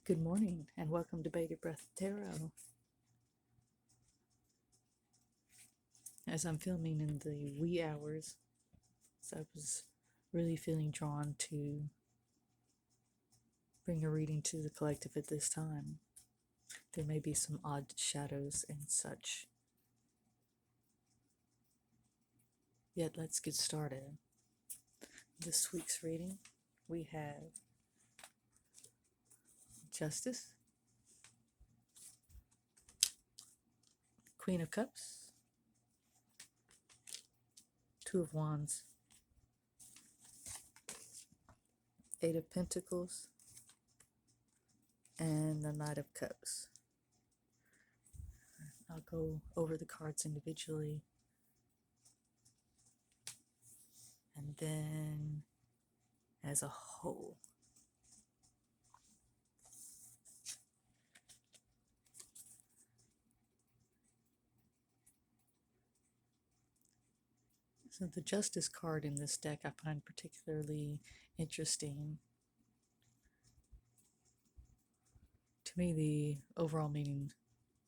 Good morning and welcome to Bated Breath Tarot. As I'm filming in the wee hours, so I was really feeling drawn to bring a reading to the collective at this time. There may be some odd shadows and such. Yet let's get started. This week's reading, we have Justice, Queen of Cups, Two of Wands, Eight of Pentacles, and the Knight of Cups. I'll go over the cards individually and then as a whole. So the Justice card in this deck I find particularly interesting. To me, the overall meaning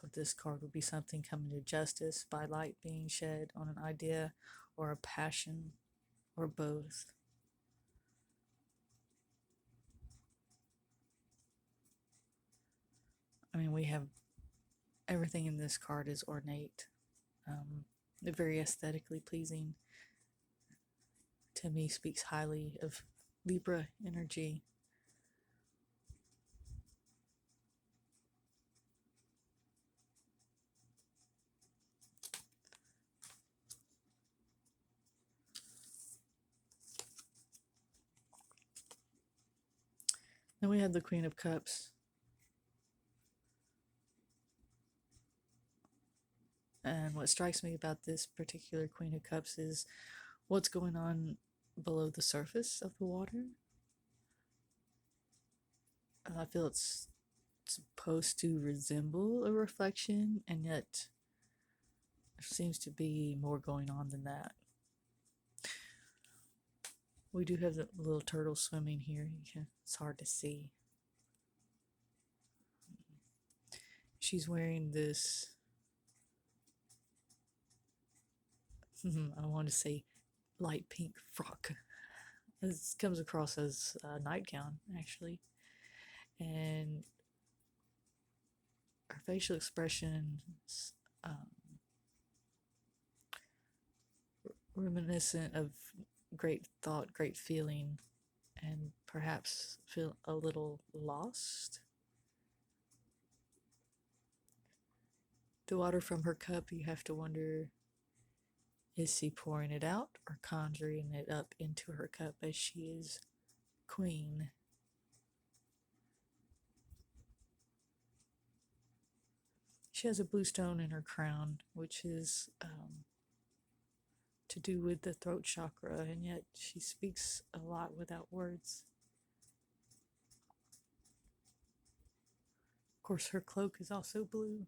of this card would be something coming to justice by light being shed on an idea or a passion or both. I mean, we have everything in this card is ornate, very aesthetically pleasing. To me, speaks highly of Libra energy. Then we have the Queen of Cups. And what strikes me about this particular Queen of Cups is what's going on below the surface of the water. I feel it's supposed to resemble a reflection, and yet there seems to be more going on than that. We do have the little turtle swimming here. It's hard to see. She's wearing this, I want to say light pink frock. This comes across as a nightgown, actually. And her facial expression is reminiscent of great thought, great feeling, and perhaps feel a little lost. The water from her cup, you have to wonder, is she pouring it out or conjuring it up into her cup as she is queen? She has a blue stone in her crown, which is to do with the throat chakra, and yet she speaks a lot without words. Of course, her cloak is also blue,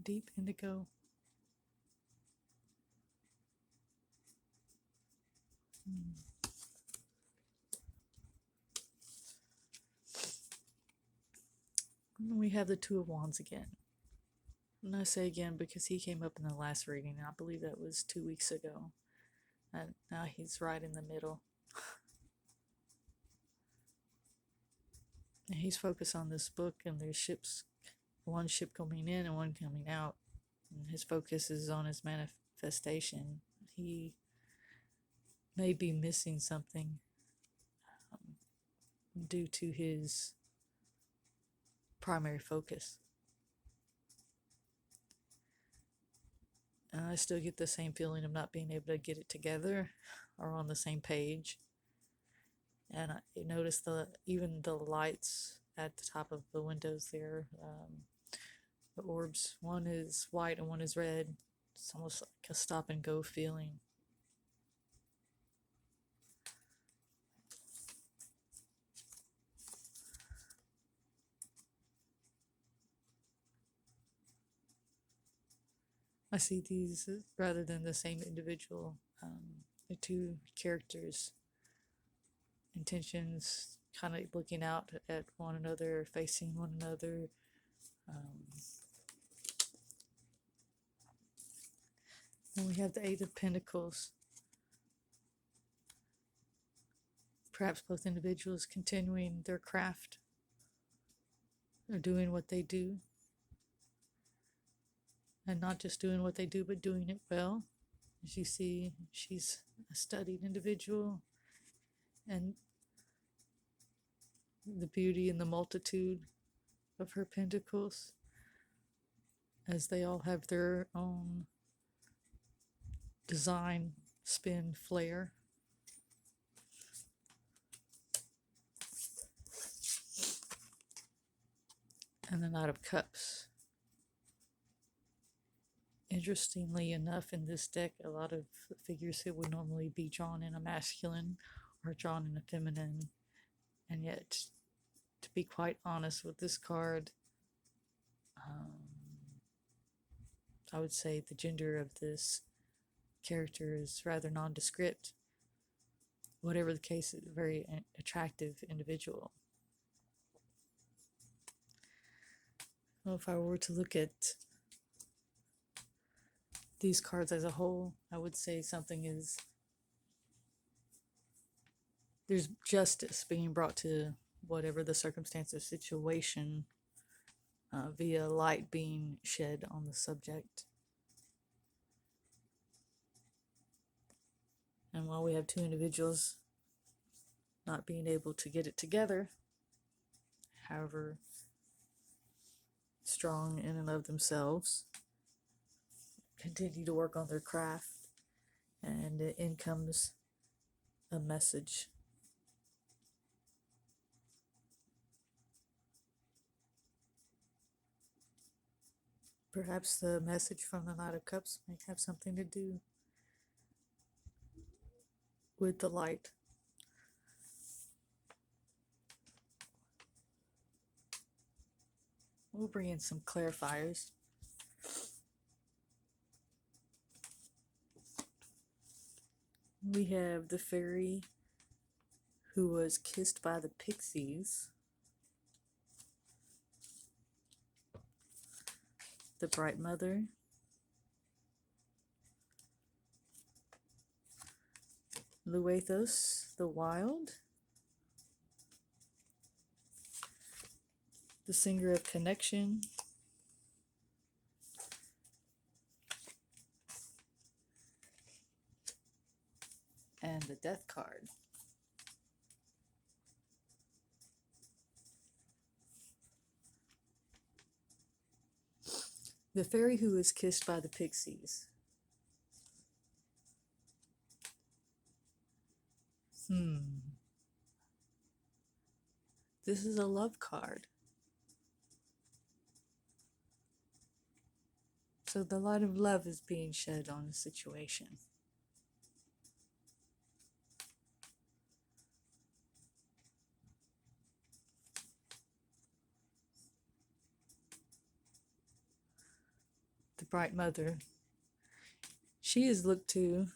deep indigo. And we have the Two of Wands again. And I say again because he came up in the last reading, and I believe that was 2 weeks ago. And now he's right in the middle. And he's focused on this book, and there's ships, one ship coming in and one coming out. And his focus is on his manifestation. He may be missing something due to his primary focus. And I still get the same feeling of not being able to get it together or on the same page. And I noticed even the lights at the top of the windows there, the orbs, one is white and one is red. It's almost like a stop and go feeling. I see these rather than the same individual, the two characters' intentions kind of looking out at one another, facing one another. And we have the Eight of Pentacles. Perhaps both individuals continuing their craft or doing what they do. And not just doing what they do, but doing it well. As you see, she's a studied individual. And the beauty and the multitude of her pentacles, as they all have their own design, spin, flair. And the Knight of Cups. Interestingly enough, in this deck, a lot of figures that would normally be drawn in a masculine are drawn in a feminine. And yet, to be quite honest with this card, I would say the gender of this character is rather nondescript. Whatever the case, is a very attractive individual. Well, if I were to look at these cards as a whole, I would say something is, there's justice being brought to whatever the circumstance or situation, via light being shed on the subject. And while we have two individuals not being able to get it together, however strong in and of themselves, continue to work on their craft, and in comes a message. Perhaps the message from the Knight of Cups may have something to do with the light. We'll bring in some clarifiers. We have the fairy who was kissed by the pixies, the bright mother, Luethos, the wild, the singer of connection, and the death card. The fairy who was kissed by the pixies. This is a love card. So the light of love is being shed on the situation. The bright mother, she is looked to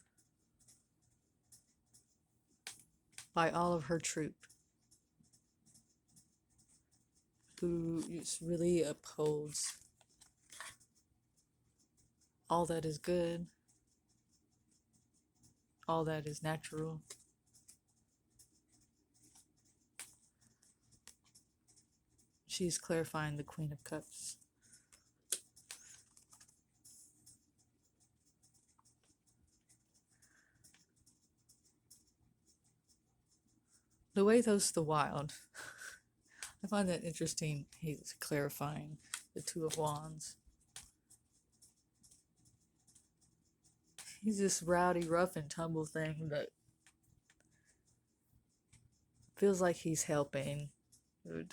by all of her troop, who really upholds all that is good, all that is natural. She's clarifying the Queen of Cups. Luethos the wild. I find that interesting. He's clarifying the Two of Wands. He's this rowdy, rough and tumble thing that feels like he's helping.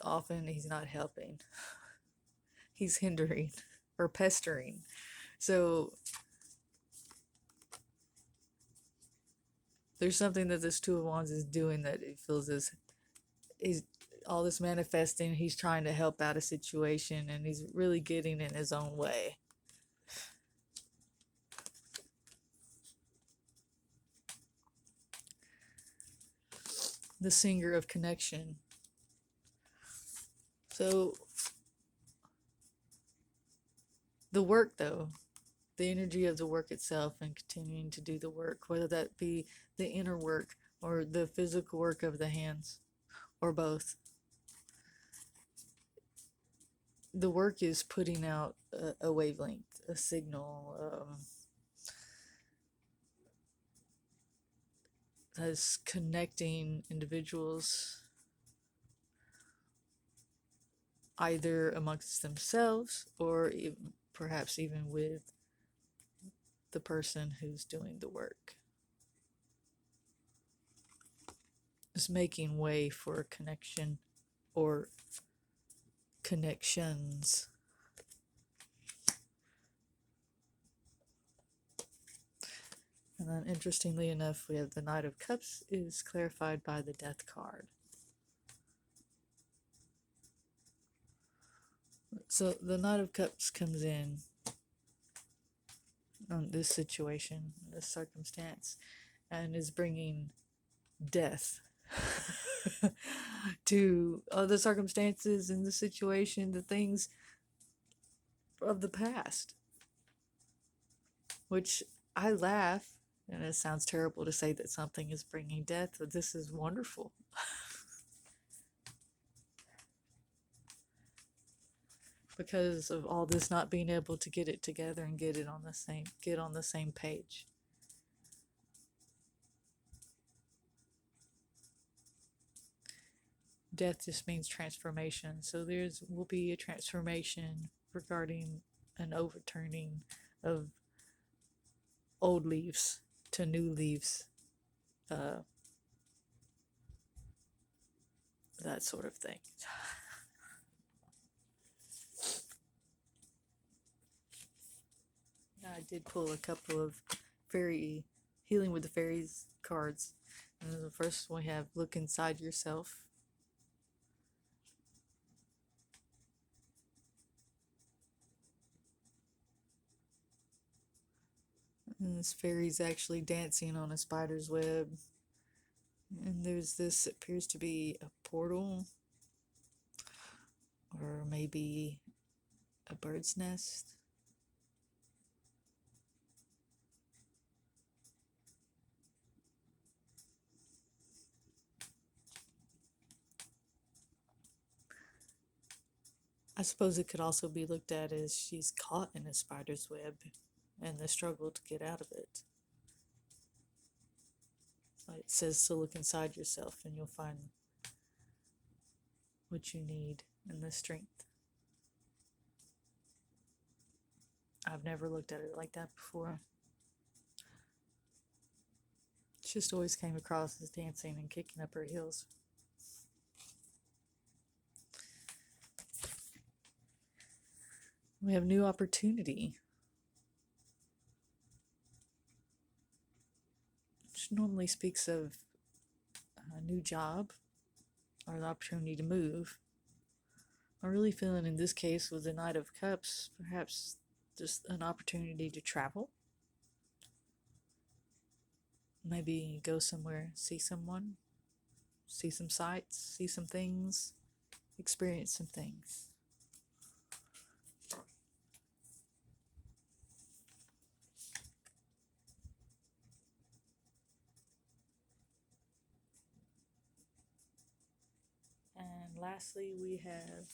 Often he's not helping. He's hindering or pestering. So there's something that this Two of Wands is doing that it feels as he's all this manifesting. He's trying to help out a situation and he's really getting in his own way. The singer of connection. So the work, though, the energy of the work itself and continuing to do the work, whether that be the inner work or the physical work of the hands or both, the work is putting out a wavelength, a signal, that's connecting individuals either amongst themselves or perhaps even with the person who's doing the work. It's making way for connection or connections. And then, interestingly enough, we have the Knight of Cups is clarified by the Death card. So the Knight of Cups comes in on this situation, this circumstance, and is bringing death to the circumstances and the situation, the things of the past. Which I laugh, and it sounds terrible to say that something is bringing death, but this is wonderful. Because of all this not being able to get it together and get on the same page. Death just means transformation. So will be a transformation regarding an overturning of old leaves to new leaves. That sort of thing. I did pull a couple of fairy healing with the fairies cards. And the first one we have look inside yourself. And this fairy's actually dancing on a spider's web. And there's this appears to be a portal or maybe a bird's nest. I suppose it could also be looked at as she's caught in a spider's web and the struggle to get out of it. It says to look inside yourself and you'll find what you need and the strength. I've never looked at it like that before. It just always came across as dancing and kicking up her heels. We have new opportunity, which normally speaks of a new job or the opportunity to move. I'm really feeling in this case with the Knight of Cups, perhaps just an opportunity to travel. Maybe go somewhere, see someone, see some sights, see some things, experience some things. And lastly, we have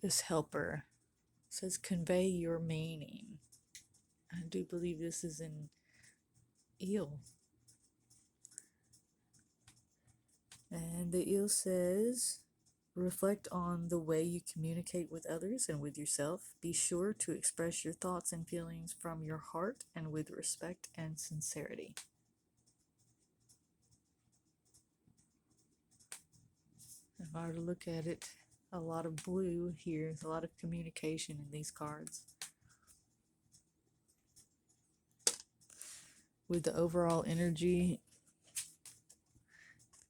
this helper. It says convey your meaning. I do believe this is an eel. And the eel says, reflect on the way you communicate with others and with yourself. Be sure to express your thoughts and feelings from your heart and with respect and sincerity. If I were to look at it, a lot of blue here, there's a lot of communication in these cards. With the overall energy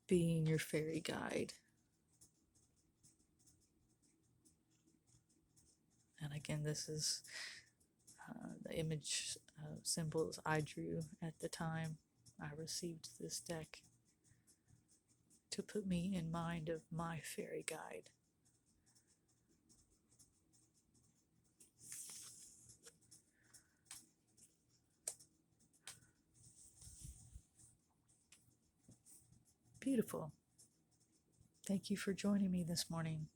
being your fairy guide. And again, this is the image symbols I drew at the time I received this deck to put me in mind of my fairy guide. Beautiful. Thank you for joining me this morning.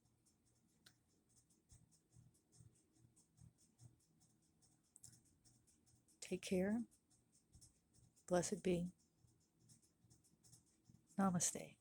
Take care. Blessed be. Namaste.